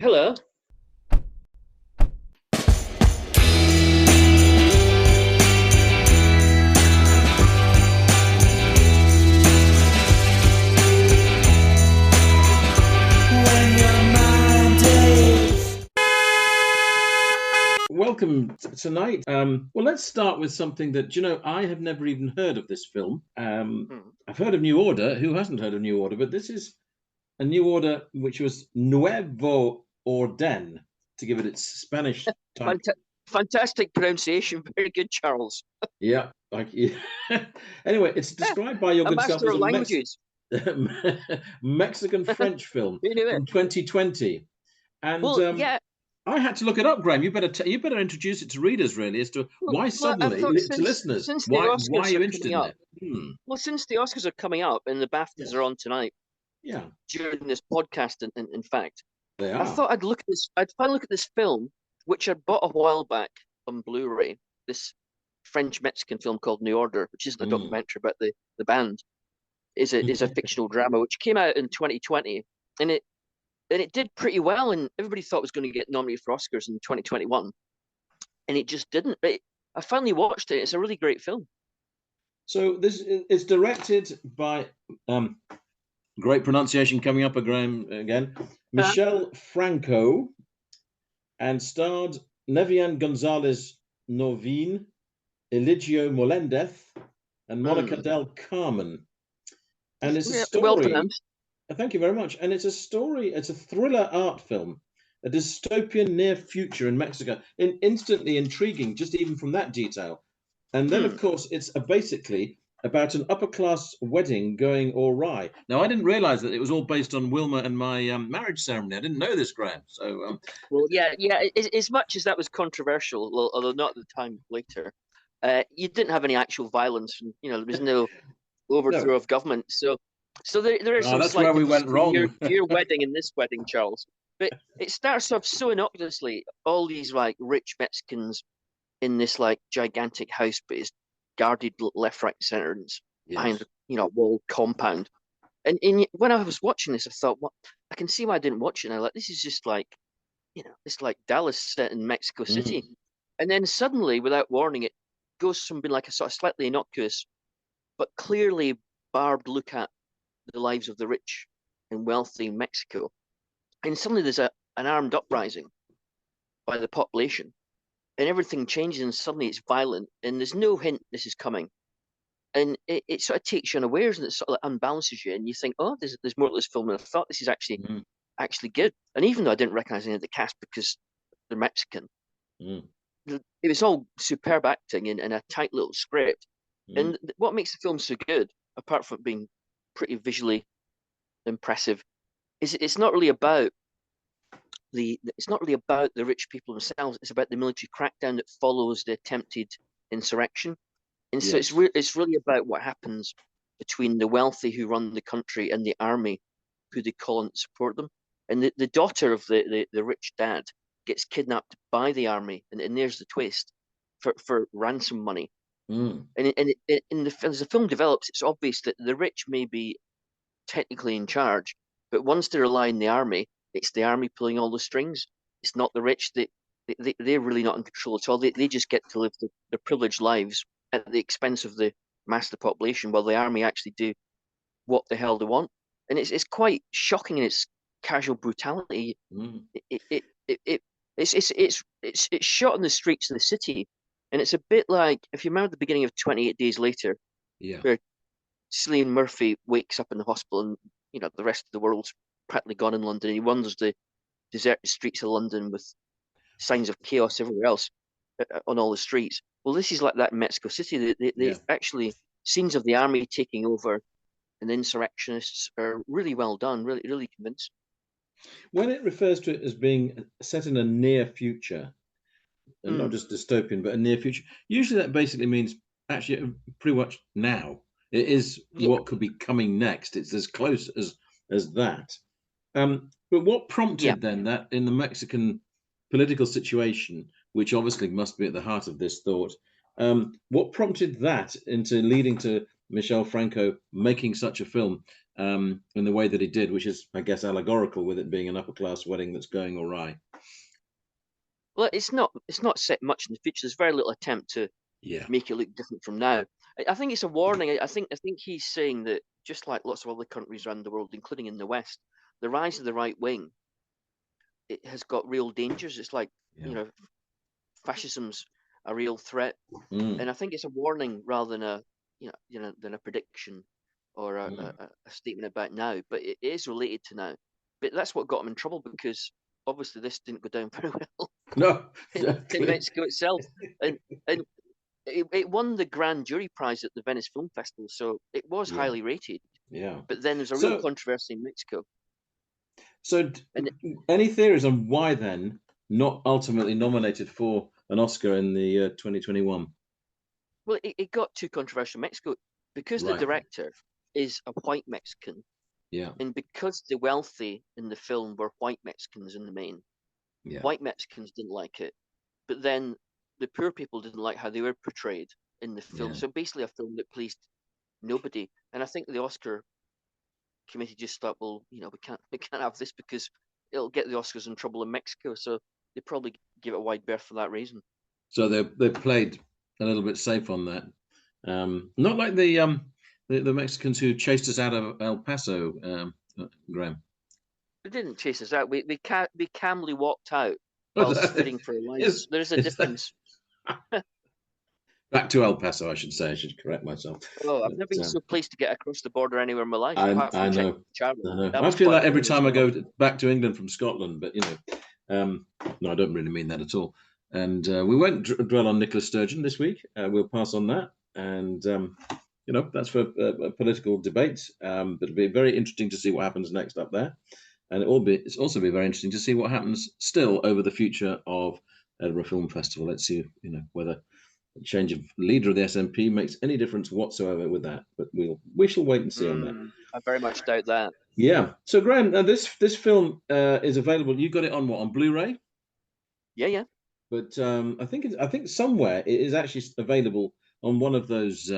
Hello. Welcome tonight. Well, let's start with something that, I have never even heard of this film. I've heard of New Order. Who hasn't heard of New Order? But this is a New Order which was Nuevo Orden, to give it its Spanish title. Fantastic pronunciation. Very good, Charles. Yeah. Anyway, it's described by your A good self master as of languages. Mexican-French film Who knew it? from 2020. And Well, yeah. I had to look it up, Graham. You better introduce it to readers, really, as to why Well, I suddenly, thought to listeners, since the why are Oscars you are interested coming in up, it? Hmm. well, since the Oscars are coming up and the BAFTAs Yes. are on tonight, Yeah, during this podcast, in fact, they I are. thought I'd look at this. I'd finally look at this film, which I bought a while back on Blu-ray. This French-Mexican film called New Order, which isn't a documentary about the band, is a fictional drama which came out in 2020, and it did pretty well, and everybody thought it was going to get nominated for Oscars in 2021, and it just didn't. But I finally watched it. It's a really great film. So this is directed by great pronunciation coming up, Graham, again, Michel Franco, and starred Nevian Gonzalez Novin, Eligio Molendez, and Monica del Carmen. And it's a story. Well pronounced. Thank you very much. And it's a story, it's a thriller art film, a dystopian near future in Mexico. Instantly intriguing, just even from that detail. And then, of course, it's basically about an upper class wedding going awry. Now, I didn't realize that it was all based on Wilma and my marriage ceremony. I didn't know this, Graham. So, well, yeah. As much as that was controversial, although not at the time, later, you didn't have any actual violence. And, there was no overthrow of government. So there is some that's slight where we went wrong. Your wedding and this wedding, Charles. But it starts off so innocuously. All these like rich Mexicans in this like gigantic house, but it's guarded left, right, and center, and it's behind a wall compound. And when I was watching this, I thought, what? I can see why I didn't watch it now. Like this is just like, it's like Dallas set in Mexico City, and then suddenly, without warning, it goes from being like a sort of slightly innocuous, but clearly barbed look at the lives of the rich and wealthy in Mexico, and suddenly there's an armed uprising by the population, and everything changes, and suddenly it's violent, and there's no hint this is coming, and it sort of takes you unawares, and it sort of like unbalances you, and you think, oh, there's more to this film than I thought. This is actually good, and even though I didn't recognize any of the cast because they're Mexican, it was all superb acting and a tight little script. And what makes the film so good, apart from being pretty visually impressive, is it's not really about the rich people themselves. It's about the military crackdown that follows the attempted insurrection, and so it's really about what happens between the wealthy who run the country and the army, who they call on to support them. And the daughter of the rich dad gets kidnapped by the army, and there's the twist, for ransom money. And as the film develops, it's obvious that the rich may be technically in charge, but once they rely on the army, it's the army pulling all the strings. It's not the rich. They're really not in control at all. They just get to live their privileged lives at the expense of the mass of the population, while the army actually do what the hell they want. And it's quite shocking in its casual brutality. It's shot in the streets of the city. And it's a bit like, if you remember the beginning of 28 Days Later, where Cillian Murphy wakes up in the hospital and, the rest of the world's practically gone in London. And he wanders the deserted streets of London with signs of chaos everywhere else on all the streets. Well, this is like that in Mexico City. They actually, scenes of the army taking over and the insurrectionists are really well done, really, really convincing. When it refers to it as being set in a near future, and not just dystopian, but a near future, usually that basically means actually pretty much now. It is what could be coming next. It's as close as that. But what prompted then that in the Mexican political situation, which obviously must be at the heart of this thought, what prompted that into leading to Michel Franco making such a film? in the way that he did, which is, I guess, allegorical with it being an upper class wedding that's going awry. Well, it's not set much in the future. There's very little attempt to make it look different from now. I think it's a warning. I think he's saying that, just like lots of other countries around the world, including in the West, the rise of the right wing, it has got real dangers. It's like, fascism's a real threat, and I think it's a warning rather than a prediction or a statement about now. But it is related to now. But that's what got him in trouble, because obviously this didn't go down very well. No, in Mexico itself, and it won the Grand Jury Prize at the Venice Film Festival, so it was highly rated. Yeah. But then there's a real controversy in Mexico. So, any theories on why then not ultimately nominated for an Oscar in the 2021? Well, it got too controversial in Mexico because the director is a white Mexican. Yeah. And because the wealthy in the film were white Mexicans in the main, white Mexicans didn't like it. But then the poor people didn't like how they were portrayed in the film. So basically a film that pleased nobody. And I think the Oscar committee just thought, well, we can't have this because it'll get the Oscars in trouble in Mexico. So they probably give it a wide berth for that reason. So they played a little bit safe on that. Not like the Mexicans who chased us out of El Paso, Graham. They didn't chase us out. We calmly walked out while fearing for our lives. There's a difference. Back to El Paso, I should say. I should correct myself. Oh, I've never been so pleased to get across the border anywhere in my life. I know. I feel like every time I go back to England from Scotland, but no, I don't really mean that at all. And we won't dwell on Nicola Sturgeon this week. We'll pass on that. And that's for political debates. But it'll be very interesting to see what happens next up there. And it's also be very interesting to see what happens still over the future of Edinburgh Film Festival. Let's see, whether a change of leader of the SNP makes any difference whatsoever with that. But we shall wait and see on that. I very much doubt that. Yeah. So Graham, this film is available. You got it on Blu-ray? Yeah. But I think somewhere it is actually available on one of those.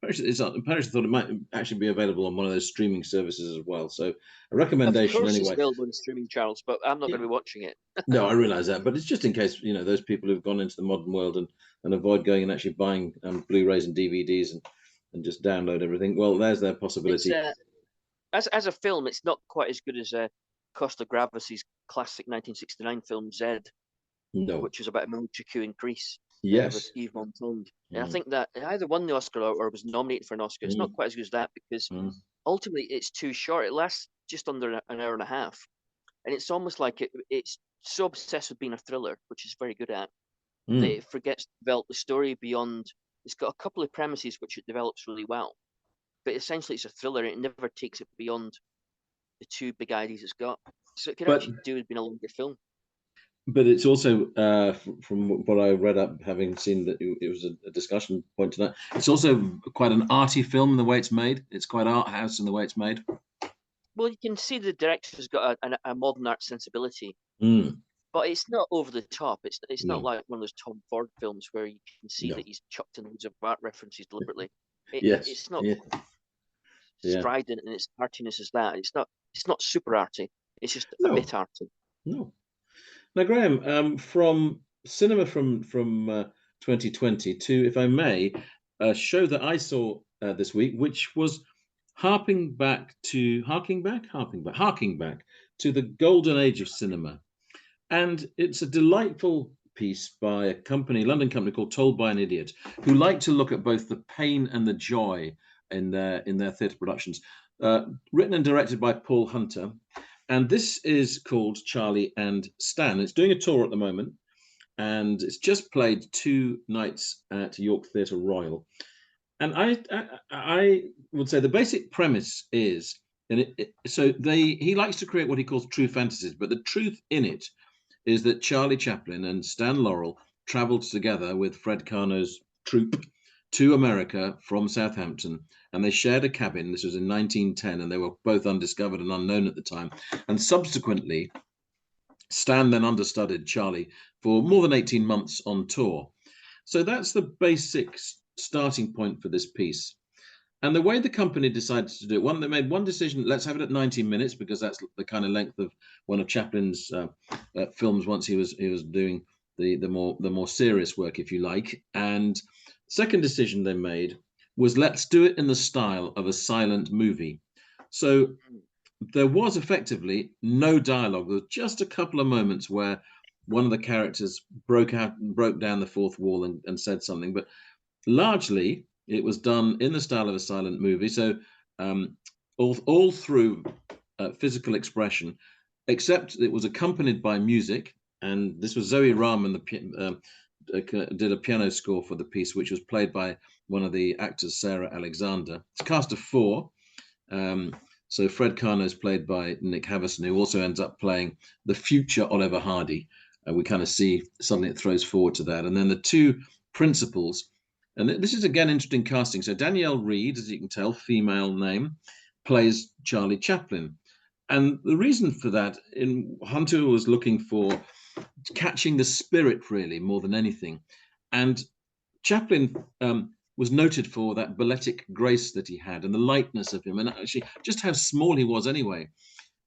Apparently, I thought it might actually be available on one of those streaming services as well. So a recommendation of course anyway. It's available in streaming channels, but I'm not going to be watching it. No, I realise that, but it's just in case those people who've gone into the modern world and avoid going and actually buying Blu-rays and DVDs and just download everything. Well, there's their possibility. As a film, it's not quite as good as Costa Gravas's classic 1969 film Zed. No. Which was about a military in Greece. Yes. With Yves Montand. And I think that it either won the Oscar or was nominated for an Oscar. It's not quite as good as that because ultimately it's too short. It lasts just under an hour and a half. And it's almost like it's so obsessed with being a thriller, which it's very good at, that it forgets to develop the story beyond. It's got a couple of premises which it develops really well. But essentially it's a thriller and it never takes it beyond the two big ideas it's got. So it could actually do with being a longer film. But it's also, from what I read up, having seen that it was a discussion point tonight, it's also quite an arty film in the way it's made. It's quite art house in the way it's made. Well, you can see the director's got a modern art sensibility, but it's not over the top. It's not like one of those Tom Ford films where you can see that he's chucked in loads of art references deliberately. It's not strident in its artiness as that. It's not super arty. It's just a bit arty. No. Now, Graham, from cinema from 2020 to, if I may, a show that I saw this week, which was harking back to the golden age of cinema, and it's a delightful piece by a London company called Told by an Idiot, who like to look at both the pain and the joy in their theatre productions. Written and directed by Paul Hunter. And this is called Charlie and Stan. It's doing a tour at the moment, and it's just played 2 nights at York Theatre Royal. And I would say the basic premise is, he likes to create what he calls true fantasies, but the truth in it is that Charlie Chaplin and Stan Laurel travelled together with Fred Karno's troupe to America from Southampton, and they shared a cabin. This was in 1910, and they were both undiscovered and unknown at the time. And subsequently, Stan then understudied Charlie for more than 18 months on tour. So that's the basic starting point for this piece. And the way the company decided to do it, they made one decision: let's have it at 90 minutes because that's the kind of length of one of Chaplin's films. Once he was doing the more serious work, if you like. And second decision they made was, let's do it in the style of a silent movie. So there was effectively no dialogue. There was just a couple of moments where one of the characters broke down the fourth wall and said something, but largely it was done in the style of a silent movie. So all through physical expression, except it was accompanied by music. And this was Zoe Rahman did a piano score for the piece, which was played by one of the actors, Sarah Alexander. It's a cast of four. So Fred Karno is played by Nick Havison, who also ends up playing the future Oliver Hardy. We kind of see suddenly it throws forward to that. And then the two principals, and this is again interesting casting. So Danielle Reed, as you can tell, female name, plays Charlie Chaplin. And the reason for that, Hunter was looking for catching the spirit really more than anything. And Chaplin was noted for that balletic grace that he had and the lightness of him, and actually just how small he was anyway.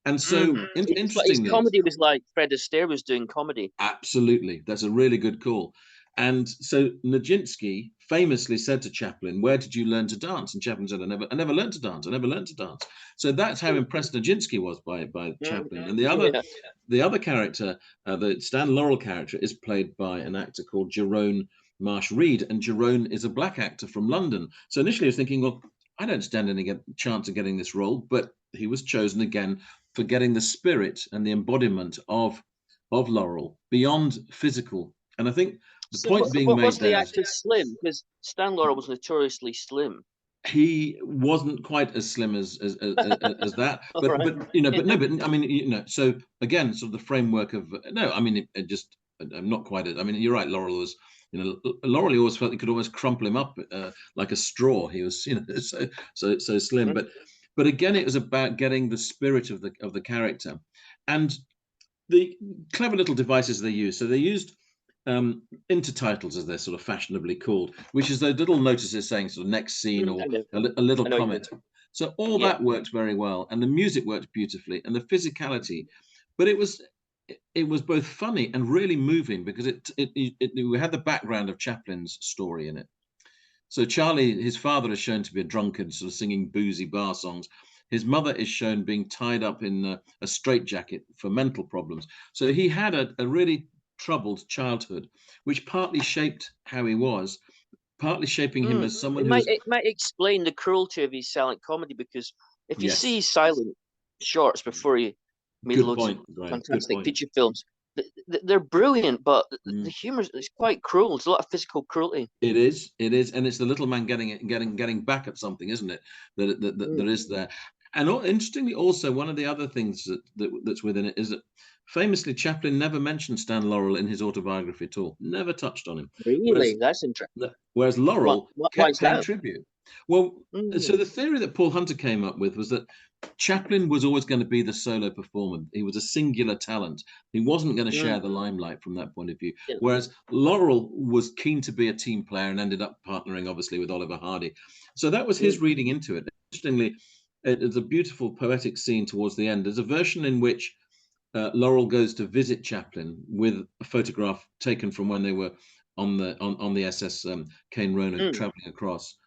And so, interestingly, his comedy was like Fred Astaire was doing comedy. Absolutely, that's a really good call. And so Nijinsky famously said to Chaplin, "Where did you learn to dance?" And Chaplin said, I never learned to dance. I never learned to dance." So that's how impressed Nijinsky was by Chaplin. And the other character, the Stan Laurel character, is played by an actor called Jerome Marsh Reed, and Jerome is a black actor from London. So initially I was thinking, well, I don't stand any chance of getting this role, but he was chosen again for getting the spirit and the embodiment of Laurel beyond physical. And I think the point being made was the there, actor slim? Because Stan Laurel was notoriously slim. He wasn't quite as slim as that, but Right. but I mean, so again, sort of the framework of no, I mean, I'm not quite. I mean, you're right. Laurel was, Laurel, he always felt he could almost crumple him up like a straw. He was, so slim. But again, it was about getting the spirit of the character, and the clever little devices they used. So they used intertitles, as they're sort of fashionably called, which is those little notices saying sort of next scene or a little comment. So all that worked very well, and the music worked beautifully, and the physicality. But it was both funny and really moving because we had the background of Chaplin's story in it. So Charlie, his father, is shown to be a drunkard, sort of singing boozy bar songs. His mother is shown being tied up in a straitjacket for mental problems. So he had a really troubled childhood, which partly shaped how he was, partly shaping him as someone it might explain the cruelty of his silent comedy, because if you see silent shorts before you made loads of fantastic feature films, they're brilliant, but the humor is quite cruel. There's a lot of physical cruelty. It is, and it's the little man getting back at something, isn't it? That is there. And interestingly, also one of the other things that's within it is that famously Chaplin never mentioned Stan Laurel in his autobiography at all. Never touched on him. Really, that's interesting. Whereas Laurel kept paying tribute. Well, so the theory that Paul Hunter came up with was that Chaplin was always going to be the solo performer. He was a singular talent. He wasn't going to share the limelight from that point of view. Yeah. Whereas Laurel was keen to be a team player and ended up partnering, obviously, with Oliver Hardy. So that was his reading into it. Interestingly, it's a beautiful poetic scene towards the end. There's a version in which Laurel goes to visit Chaplin with a photograph taken from when they were on the SS Cane Roanoke traveling across.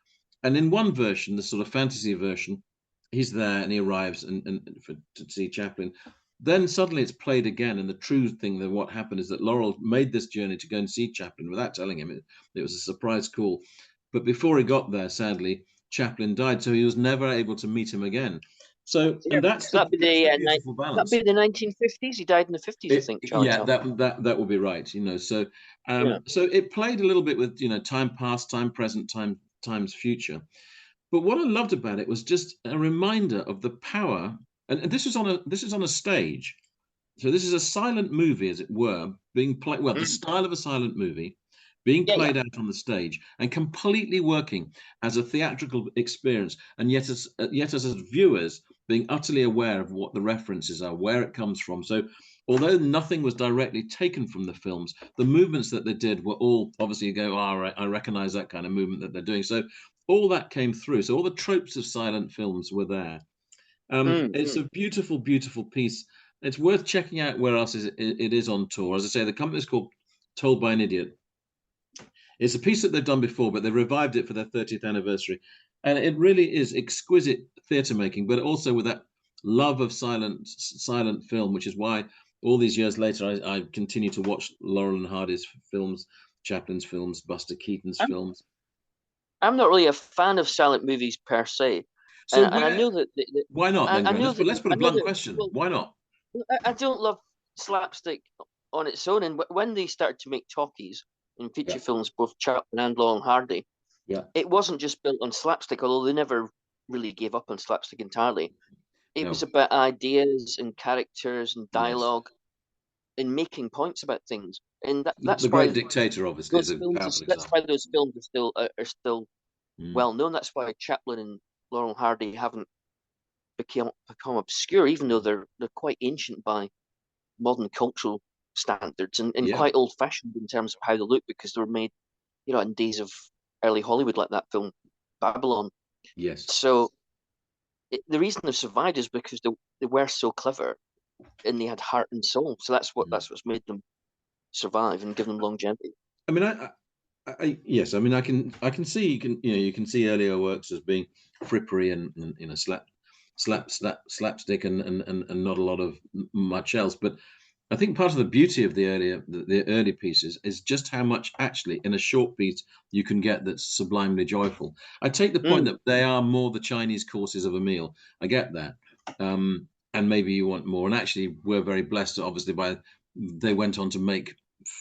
And in one version, the sort of fantasy version, he's there and he arrives to see Chaplin. Then suddenly it's played again, and the true thing that what happened is that Laurel made this journey to go and see Chaplin without telling him. It was a surprise call. But before he got there, sadly, Chaplin died, so he was never able to meet him again. So, and that's that'd be the 1950s. He died in the 50s, I think. Charlie that will be right. So so it played a little bit with time past, time present, time's future. But what I loved about it was just a reminder of the power. And this is on a stage. So this is a silent movie, as it were, being played. Well, the style of a silent movie being played out on the stage and completely working as a theatrical experience, and yet as viewers being utterly aware of what the references are, where it comes from. So although nothing was directly taken from the films, the movements that they did were all obviously I recognize that kind of movement that they're doing. So all that came through. So all the tropes of silent films were there. It's a beautiful, beautiful piece. It's worth checking out where else it is on tour. As I say, the company is called Told by an Idiot. It's a piece that they've done before, but they revived it for their 30th anniversary. And it really is exquisite theatre making, but also with that love of silent film, which is why all these years later, I continue to watch Laurel and Hardy's films, Chaplin's films, Buster Keaton's films. I'm not really a fan of silent movies per se. So and I know that, why not then? Let's put a blunt question. Well, why not? I don't love slapstick on its own. And when they started to make talkies in feature films, both Chaplin and Laurel and Hardy, it wasn't just built on slapstick, although they never really gave up on slapstick entirely. It was about ideas and characters and dialogue and making points about things. And that's the why Great Dictator, obviously, is a powerful that's example. why those films are still well known. That's why Chaplin and Laurel and Hardy haven't become obscure, even though they're quite ancient by modern cultural standards and quite old fashioned in terms of how they look, because they were made, in days of early Hollywood, like that film Babylon. Yes. So the reason they've survived is because they were so clever and they had heart and soul. So that's what's made them survive and give them longevity. I mean, yes. I mean, I can see you can see earlier works as being frippery and slapstick and not a lot of much else. But I think part of the beauty of the early pieces is just how much actually in a short piece you can get that's sublimely joyful. I take the point that they are more the Chinese courses of a meal. I get that, and maybe you want more. And actually, we're very blessed, obviously, they went on to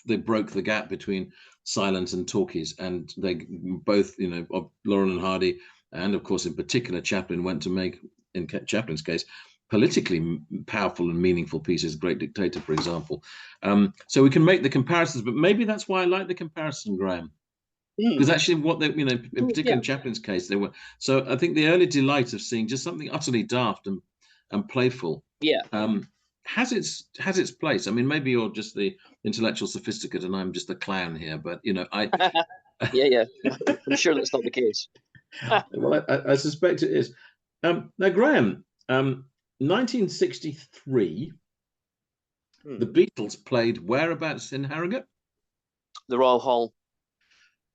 they broke the gap between silent and talkies, and they both, of Laurel and Hardy, and of course in particular Chaplin, went to make, in Chaplin's case, politically powerful and meaningful pieces. Great Dictator, for example. So we can make the comparisons, but maybe that's why I like the comparison, Graham, because actually what they, in particular in Chaplin's case, they were. So I think the early delight of seeing just something utterly daft and playful, has its place. I mean, maybe you're just the intellectual sophisticate and I'm just the clown here, but I I'm sure that's not the case. Well, I suspect it is. Now, Graham, 1963, the Beatles played whereabouts in Harrogate? The Royal Hall.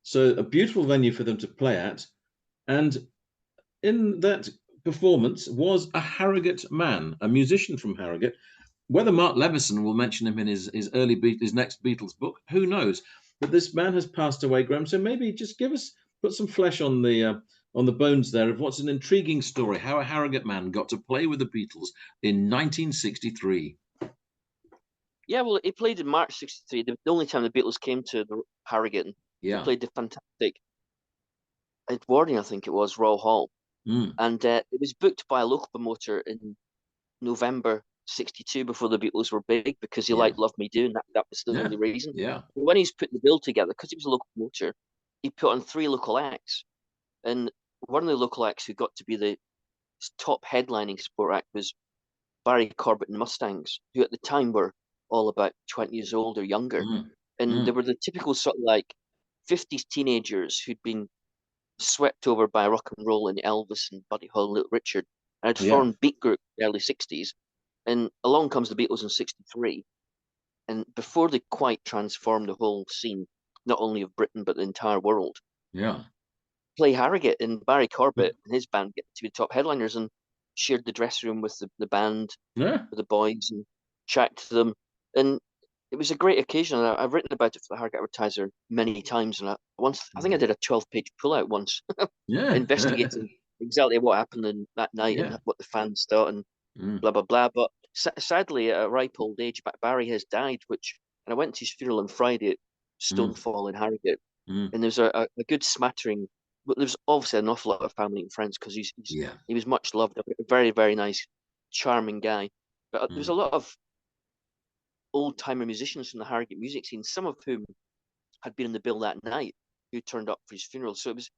So a beautiful venue for them to play at, and in that performance was a Harrogate man, a musician from Harrogate. Whether Mark Leveson will mention him in his next Beatles book, who knows? But this man has passed away, Graham. So maybe just put some flesh on the bones there of what's an intriguing story, how a Harrogate man got to play with the Beatles in 1963. Yeah, well, he played in March '63, the only time the Beatles came to the Harrogate. He played the fantastic Edwardian, I think it was, Royal Hall. And it was booked by a local promoter in November '62 before the Beatles were big, because he liked Love Me Do, and that was the only reason. Yeah. When he's putting the bill together, because he was a local promoter, he put on 3 local acts. And one of the local acts who got to be the top headlining support act was Barrie Corbett and the Mustangs, who at the time were all about 20 years old or younger. And they were the typical sort of like 50s teenagers who'd been swept over by rock and roll and Elvis and Buddy Holly and Little Richard, and had formed beat group in the early '60s. And along comes the Beatles in '63. And before they quite transformed the whole scene, not only of Britain, but the entire world, play Harrogate, and Barrie Corbett and his band get to be top headliners and shared the dressing room with the band, with the boys, and chat to them. And it was a great occasion. I've written about it for the Harrogate Advertiser many times. And I think I did a 12-page pullout once, investigating exactly what happened that night and what the fans thought and blah, blah, blah. But sadly, at a ripe old age, Barry has died, and I went to his funeral on Friday at Stonefall in Harrogate. And there's a good smattering. But there's obviously an awful lot of family and friends, because he was much loved, a very, very nice, charming guy. But there was a lot of old-timer musicians from the Harrogate music scene, some of whom had been in the bill that night, who turned up for his funeral. So it was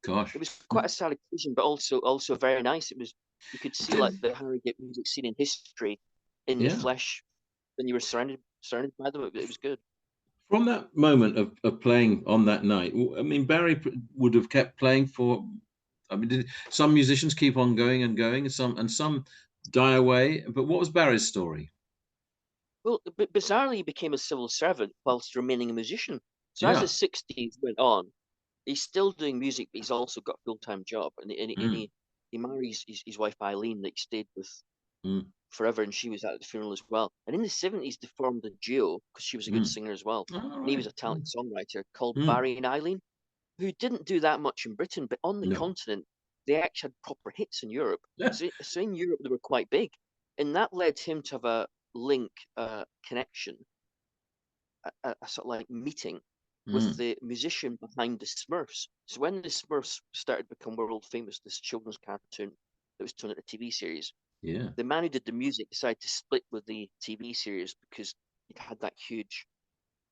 quite a sad occasion, but also very nice. You could see like the Harrogate music scene in history in the flesh when you were surrounded by them. It was good. From that moment of playing on that night, I mean, Barrie would have kept playing for. I mean, did some musicians keep on going and going, and some die away? But what was Barrie's story? Well, but bizarrely, he became a civil servant whilst remaining a musician. So as Yeah. the 60s went on, he's still doing music, but he's also got a full-time job. And he marries his wife Eileen that he stayed with Mm. forever, and she was at the funeral as well. And in the 70s, they formed a duo because she was a good singer as well. Oh, And he right. was a talented songwriter called Mm. Barrie and Eileen, who didn't do that much in Britain, but on the No. continent, they actually had proper hits in Europe. Yeah. So in Europe, they were quite big. And that led him to have a link, connection, a sort of like meeting with the musician behind the Smurfs. So when the Smurfs started to become world famous, this children's cartoon that was turned into a TV series, Yeah. the man who did the music decided to split with the TV series because it had that huge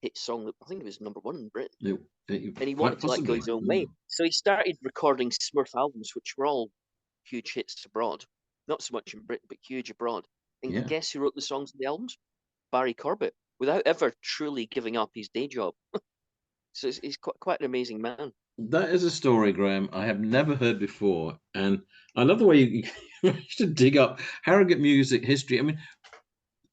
hit song that I think it was #1 in Britain. And he wanted to like go his own way. So he started recording Smurf albums, which were all huge hits abroad. Not so much in Britain, but huge abroad. And Yeah. guess who wrote the songs of the albums? Barrie Corbett, without ever truly giving up his day job. So he's quite an amazing man. That is a story, Graham, I have never heard before, and I love the way you managed to dig up Harrogate music history. I mean,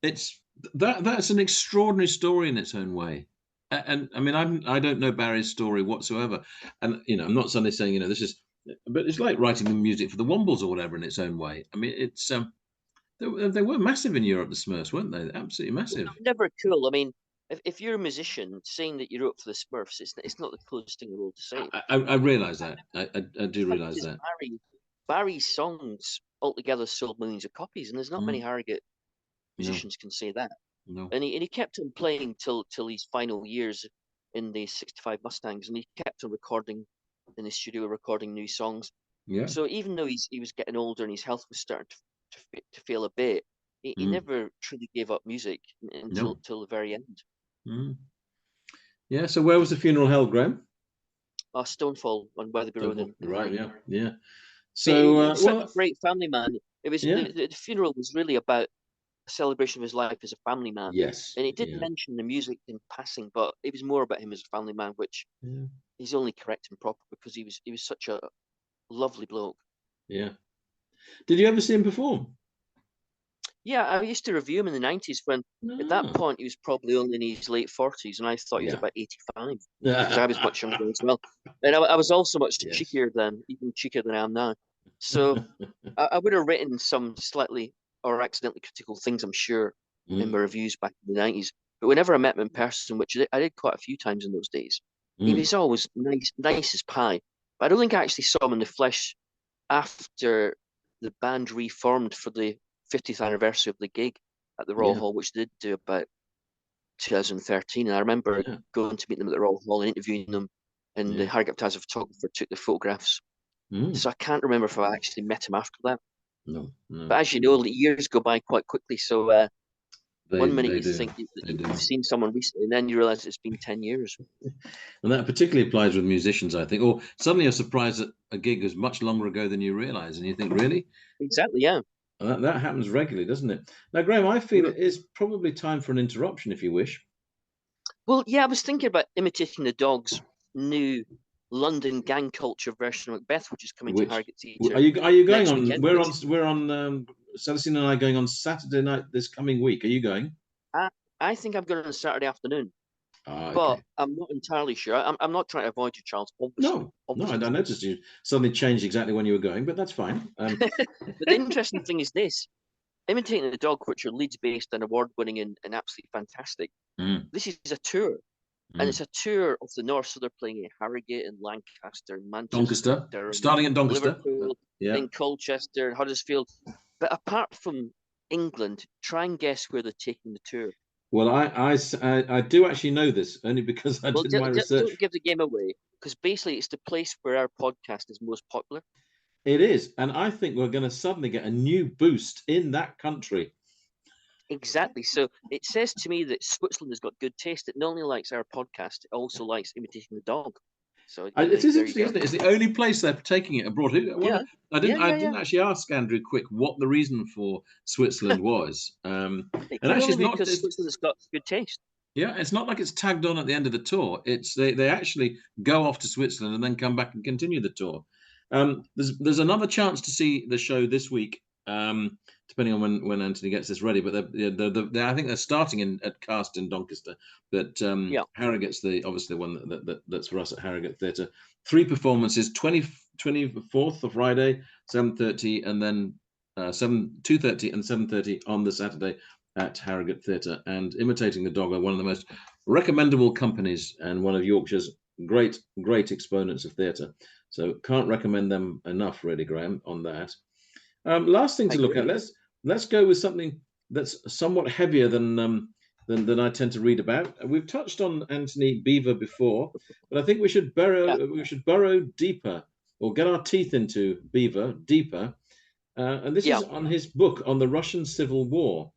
that's an extraordinary story in its own way. And I mean, I don't know Barry's story whatsoever, and I'm not suddenly saying this is, but it's like writing the music for the Wombles or whatever in its own way. I mean, it's they were massive in Europe, the Smurfs, weren't they? Absolutely massive. Never cool. I mean, if you're a musician, saying that you wrote for the Smurfs, it's not the coolest thing in the world to say. I realise that. I do realise that. Barry's songs altogether sold millions of copies, and there's not many Harrogate musicians can say that. No. And he kept on playing till his final years in the 65 Mustangs, and he kept on recording in the studio, recording new songs. Yeah. So even though he was getting older and his health was starting to fail a bit, he never truly gave up music until till the very end. Yeah. So where was the funeral held, Graham? Stonefall on Weatherby Road in right. Harrogate. Yeah. So he was such a great family man. It was the funeral was really about a celebration of his life as a family man. Yes. And it did mention the music in passing, but it was more about him as a family man, which is only correct and proper because he was such a lovely bloke. Yeah. Did you ever see him perform? Yeah, I used to review him in the 90s when at that point he was probably only in his late 40s, and I thought he was about 85 because I was much younger as well. And I was also much cheekier even cheekier than I am now. So I would have written some slightly or accidentally critical things, I'm sure, in my reviews back in the 90s. But whenever I met him in person, which I did quite a few times in those days, he was always nice as pie. But I don't think I actually saw him in the flesh after the band reformed for the 50th anniversary of the gig at the Royal Hall, which they did do about 2013. And I remember going to meet them at the Royal Hall and interviewing them, and the Harrogate Times photographer took the photographs. So I can't remember if I actually met him after that. No. But as you know, years go by quite quickly. So one minute you think you've seen someone recently, and then you realise it's been 10 years. And that particularly applies with musicians, I think. Or suddenly you're surprised that a gig was much longer ago than you realise, and you think, really? Exactly, yeah. That happens regularly, doesn't it? Now, Graham, I feel it is probably time for an interruption, if you wish. Well, yeah, I was thinking about imitating the Dogs' new London gang culture version of Macbeth, which is coming to Harrogate Theatre. Are you going on? Weekend, we're on. Celestine and I are going on Saturday night this coming week. Are you going? I think I'm going on Saturday afternoon. Okay. But I'm not entirely sure. I'm not trying to avoid you, Charles. Obviously. No, I noticed you suddenly changed exactly when you were going, but that's fine. But the interesting thing is this: imitating the Dog, which are Leeds-based and award-winning and absolutely fantastic. This is a tour, and it's a tour of the north. So they're playing in Harrogate and Lancaster, Manchester, starting at Doncaster, Liverpool, in Colchester, Huddersfield. But apart from England, try and guess where they're taking the tour. Well, I do actually know this only because I did my research. Don't give the game away, because basically it's the place where our podcast is most popular. It is, and I think we're going to suddenly get a new boost in that country. Exactly. So it says to me that Switzerland has got good taste. It not only likes our podcast, it also likes imitating the Dog. So It is there you interesting, go. isn't it? It's the only place they're taking it abroad. Yeah, I yeah. didn't actually ask Andrew Quick what the reason for Switzerland was. And It could actually, only it's be not. because Switzerland's got good taste. Yeah, it's not like it's tagged on at the end of the tour. It's they actually go off to Switzerland and then come back and continue the tour. There's another chance to see the show this week, depending on when Anthony gets this ready. But I think they're starting at Cast in Doncaster. But Yeah. Harrogate's obviously the one that's for us at Harrogate Theatre. 3 performances: 24th of Friday, 7:30, and then 2:30 and 7:30 on the Saturday at Harrogate Theatre. And Imitating the Dog are one of the most recommendable companies and one of Yorkshire's great exponents of theatre. So can't recommend them enough, really, Graham, on that. Last thing to look at. Let's go with something that's somewhat heavier than I tend to read about. We've touched on Anthony Beevor before, but I think we should burrow deeper, or get our teeth into Beevor deeper. And this is on his book on the Russian Civil War.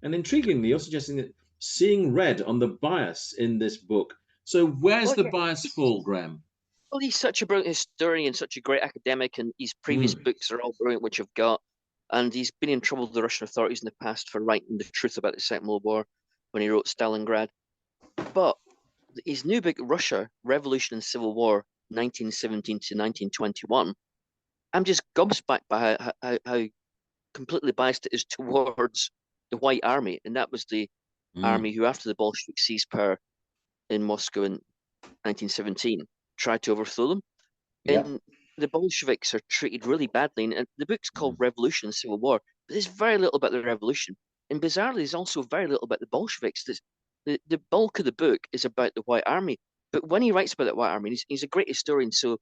And intriguingly, you're suggesting that seeing red on the bias in this book. So where's the bias fall, Graham? Well, he's such a brilliant historian, such a great academic, and his previous books are all brilliant, which I've got. And he's been in trouble with the Russian authorities in the past for writing the truth about the Second World War when he wrote Stalingrad. But his new book, Russia, Revolution and Civil War, 1917 to 1921, I'm just gobsmacked by how completely biased it is towards the White Army. And that was the army who, after the Bolsheviks seized power in Moscow in 1917, tried to overthrow them. And the Bolsheviks are treated really badly. And the book's called Revolution and Civil War, but there's very little about the revolution. And bizarrely, there's also very little about the Bolsheviks. The bulk of the book is about the White Army. But when he writes about the White Army, he's a great historian. So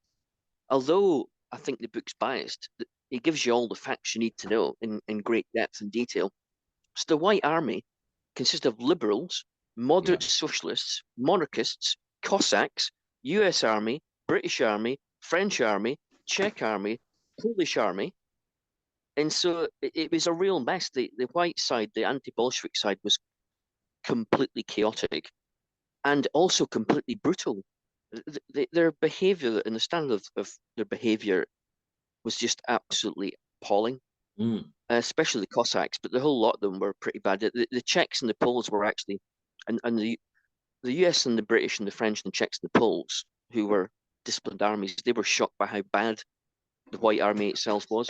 although I think the book's biased, he gives you all the facts you need to know in great depth and detail. So the White Army consists of liberals, moderate socialists, monarchists, Cossacks, US Army, British Army, French Army, Czech Army, Polish Army. And so it was a real mess. The white side, the anti-Bolshevik side, was completely chaotic and also completely brutal. Their behavior and the standard of their behavior was just absolutely appalling, especially the Cossacks, but the whole lot of them were pretty bad. The Czechs and the Poles were actually, and the US and the British and the French and the Czechs and the Poles, who were disciplined armies, they were shocked by how bad the White Army itself was.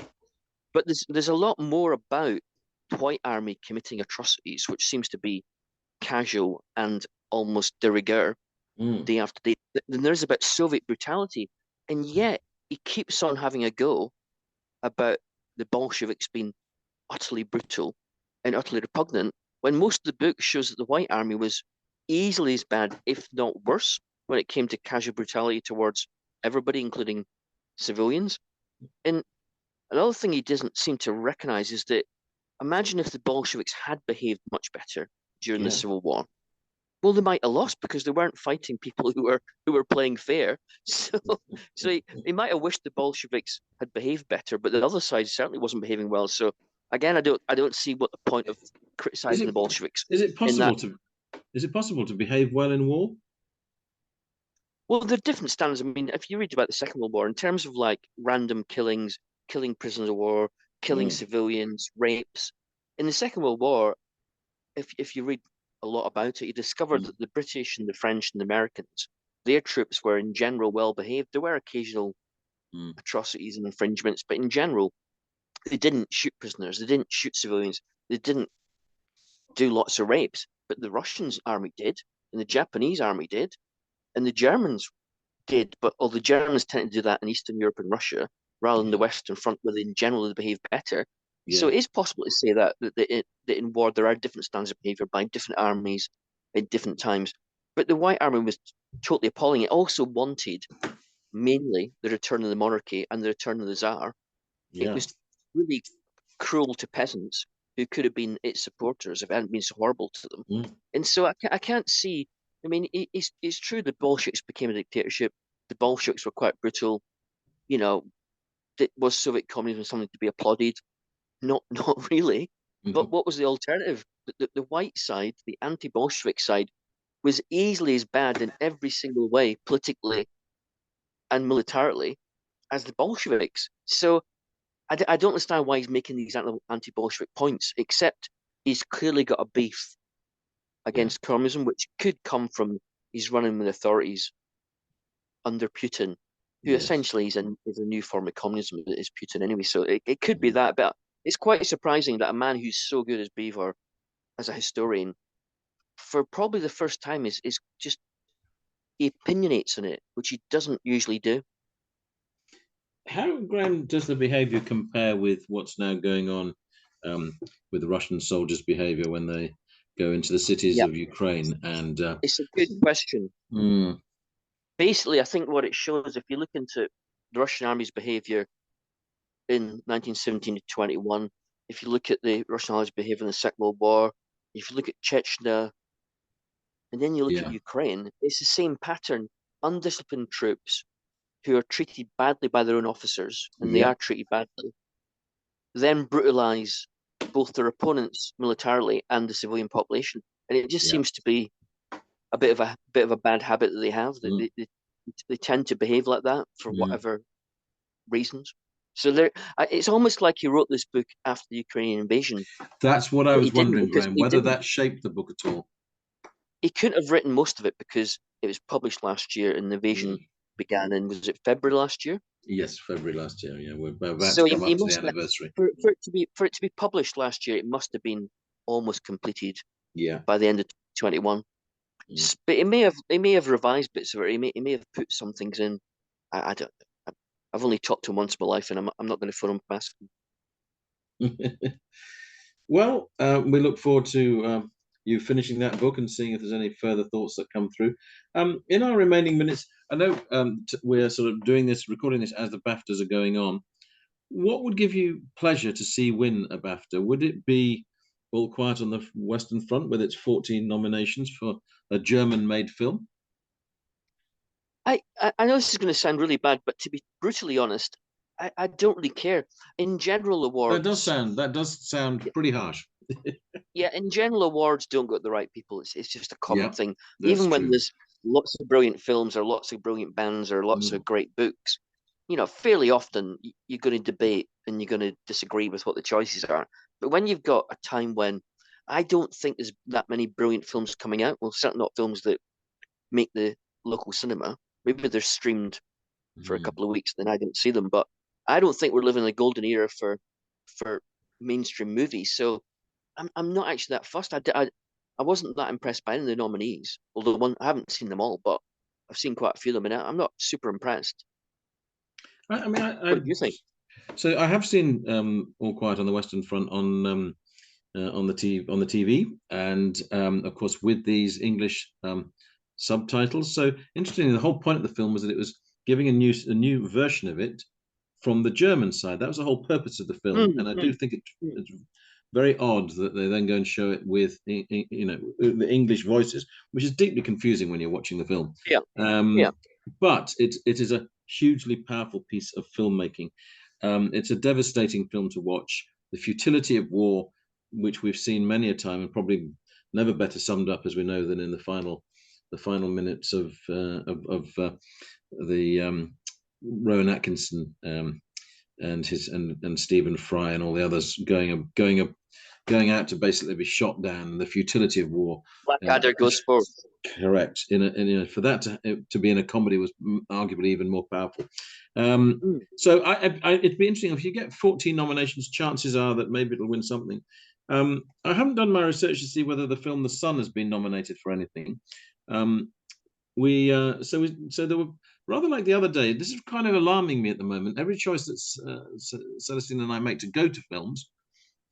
But there's a lot more about the White Army committing atrocities, which seems to be casual and almost de rigueur day after day. Then there's about Soviet brutality, and yet he keeps on having a go about the Bolsheviks being utterly brutal and utterly repugnant, when most of the book shows that the White Army was easily as bad, if not worse, when it came to casual brutality towards everybody, including civilians. And another thing he doesn't seem to recognize is that imagine if the Bolsheviks had behaved much better during the Civil War. Well, they might have lost because they weren't fighting people who were playing fair. So he might have wished the Bolsheviks had behaved better, but the other side certainly wasn't behaving well. So again, I don't see what the point of criticizing the Bolsheviks. Is it possible to behave well in war? Well, there are different standards. I mean, if you read about the Second World War, in terms of like random killings, killing prisoners of war, killing civilians, rapes, in the Second World War, if you read a lot about it, you discover that the British and the French and the Americans, their troops were in general well behaved. There were occasional atrocities and infringements, but in general, they didn't shoot prisoners, they didn't shoot civilians, they didn't do lots of rapes. But the Russian army did, and the Japanese army did, and the Germans did. But all the Germans tend to do that in Eastern Europe and Russia rather than the Western Front, where they in general they behave better. So it is possible to say that in war there are different standards of behavior by different armies at different times. But the White Army was totally appalling. It also wanted mainly the return of the monarchy and the return of the Tsar. It was really cruel to peasants who could have been its supporters if it hadn't been so horrible to them. And so I can't see. I mean, it's true the Bolsheviks became a dictatorship. The Bolsheviks were quite brutal. You know, was Soviet communism something to be applauded? Not really. But what was the alternative? The white side, the anti-Bolshevik side, was easily as bad in every single way, politically, and militarily as the Bolsheviks. So I don't understand why he's making these anti-Bolshevik points, except he's clearly got a beef against communism, which could come from he's running with authorities under Putin, who essentially is a new form of communism that is Putin anyway. So it could be that, but it's quite surprising that a man who's so good as Beevor, as a historian, for probably the first time is just he opinionates on it, which he doesn't usually do. How, Graham, does the behaviour compare with what's now going on with the Russian soldiers' behaviour when they go into the cities of Ukraine? And it's a good question. Basically, I think what it shows, if you look into the Russian army's behaviour in 1917 to 21, if you look at the Russian army's behaviour in the Second World War, if you look at Chechnya, and then you look at Ukraine, it's the same pattern. Undisciplined troops who are treated badly by their own officers, and they are treated badly, then brutalise both their opponents militarily and the civilian population. And it just seems to be a bit of a bad habit that they have. They tend to behave like that for whatever reasons. So it's almost like he wrote this book after the Ukrainian invasion. That's what I was wondering, Graham, whether that shaped the book at all. He couldn't have written most of it because it was published last year and the invasion began in, was it February last year? Yes, February last year. Yeah, we're about to come up to the anniversary. For it to be published last year, it must have been almost completed. By the end of 2021. But he may have revised bits of it. He may have put some things in. I don't. I've only talked to him once in my life, and I'm not going to phone him and ask him. Well, we look forward to you finishing that book and seeing if there's any further thoughts that come through. In our remaining minutes, I know we're sort of recording this as the BAFTAs are going on. What would give you pleasure to see win a BAFTA? Would it be All Quiet on the Western Front with its 14 nominations for a German-made film? I know this is going to sound really bad, but to be brutally honest, I don't really care. In general awards, that does sound pretty harsh. In general awards don't go to the right people. It's just a common thing. Even when there's lots of brilliant films or lots of brilliant bands or lots of great books, fairly often you're going to debate and you're going to disagree with what the choices are. But when you've got a time when I don't think there's that many brilliant films coming out, well, certainly not films that make the local cinema. Maybe they're streamed for a couple of weeks, then I didn't see them. But I don't think we're living in a golden era for mainstream movies. So I'm not actually that fussed. I wasn't that impressed by any of the nominees, although I haven't seen them all, but I've seen quite a few of them, and I'm not super impressed. What do you think? So I have seen All Quiet on the Western Front on the TV, and of course with these English subtitles. So interestingly, the whole point of the film was that it was giving a new version of it from the German side. That was the whole purpose of the film, and I do think it's very odd that they then go and show it with the English voices, which is deeply confusing when you're watching the film. But it is a hugely powerful piece of filmmaking. It's a devastating film to watch. The futility of war, which we've seen many a time, and probably never better summed up, as we know, than in the final minutes of the Rowan Atkinson and Stephen Fry and all the others going out to basically be shot down. The futility of war. Blackadder goes forward. Correct. For that to be in a comedy was arguably even more powerful. So it'd be interesting if you get 14 nominations. Chances are that maybe it'll win something. I haven't done my research to see whether the film The Sun has been nominated for anything. So there were, rather like the other day, this is kind of alarming me at the moment. Every choice that Celestine and I make to go to films,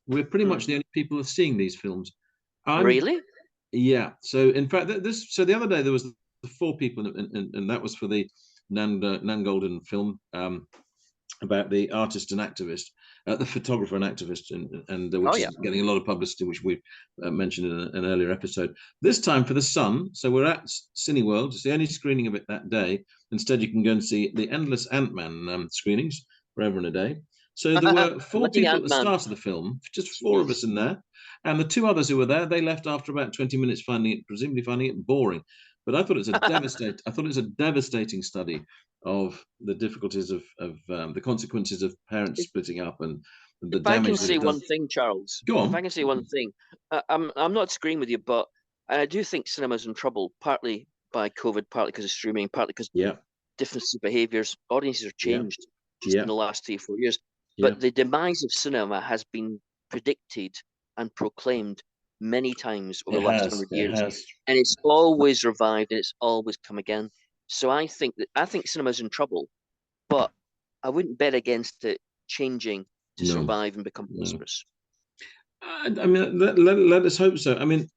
we're pretty much the only people who are seeing these films. Really? Yeah. So in fact, the other day there was the 4 people, and that was for the Nan Golden film about the artist and activist, the photographer and activist, and which is getting a lot of publicity, which we've mentioned in an earlier episode. This time for The Sun, so we're at Cineworld. It's the only screening of it that day. Instead, you can go and see the endless Ant-Man screenings forever and a day. So there were 4 people at the start of the film, just 4 of us in there. And the 2 others who were there, they left after about 20 minutes, presumably finding it boring. But I thought it's a devastating study of the difficulties of the consequences of parents splitting up and the If I can damage that say it one does. thing, Charles, Go if I on. can say one thing, I'm not disagreeing with you, but I do think cinema's in trouble, partly by COVID, partly because of streaming, partly because Yeah, difference of behaviours. Audiences have yeah, changed just in yeah, the last 3 or 4 years. yeah. But the demise of cinema has been predicted and proclaimed many times over It the last has. 100 It years, has. and it's always revived and it's always come again. So I think cinema's in trouble, but I wouldn't bet against it changing to No, survive and become no. prosperous. I mean, let us hope so. I mean,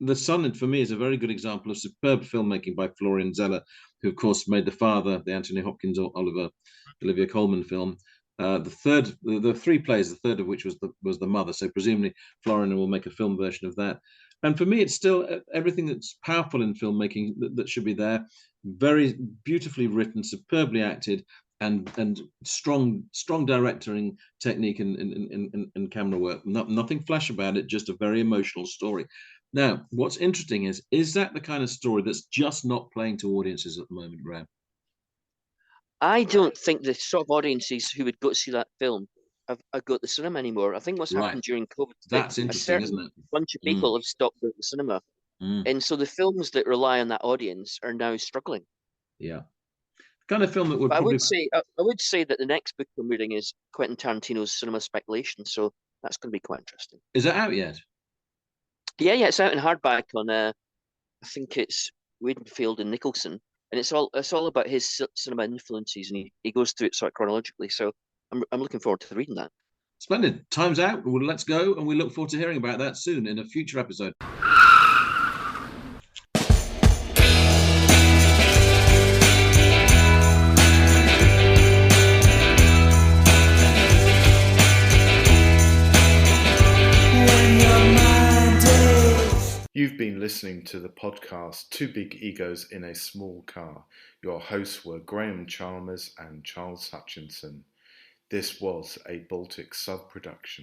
The Son, for me, is a very good example of superb filmmaking by Florian Zeller, who, of course, made The Father, the Anthony Hopkins, Olivia Colman film. The three plays, the third of which was the Mother. So presumably Florian will make a film version of that. And for me, it's still everything that's powerful in filmmaking that should be there. Very beautifully written, superbly acted, and strong directing technique and camera work. Nothing flash about it, just a very emotional story. Now, what's interesting is that the kind of story that's just not playing to audiences at the moment, Graham? I don't think the sort of audiences who would go to see that film have got the cinema anymore. I think what's Right. happened during COVID is that That's a interesting, isn't certain it? bunch of Mm, people have stopped going to the cinema. mm, And so the films that rely on that audience are now struggling. yeah. Kind of film that would But probably. I would say that the next book I'm reading is Quentin Tarantino's Cinema Speculation, so that's going to be quite interesting. Is that out yet? Yeah, it's out in hardback on I think it's Wadenfield and Nicholson, and it's all about his cinema influences, and he goes through it sort of chronologically. So I'm looking forward to reading that. Splendid. Time's out. Well, let's go, and we look forward to hearing about that soon in a future episode. You've been listening to the podcast Two Big Egos in a Small Car. Your hosts were Graham Chalmers and Charles Hutchinson. This was a Baltic sub-production.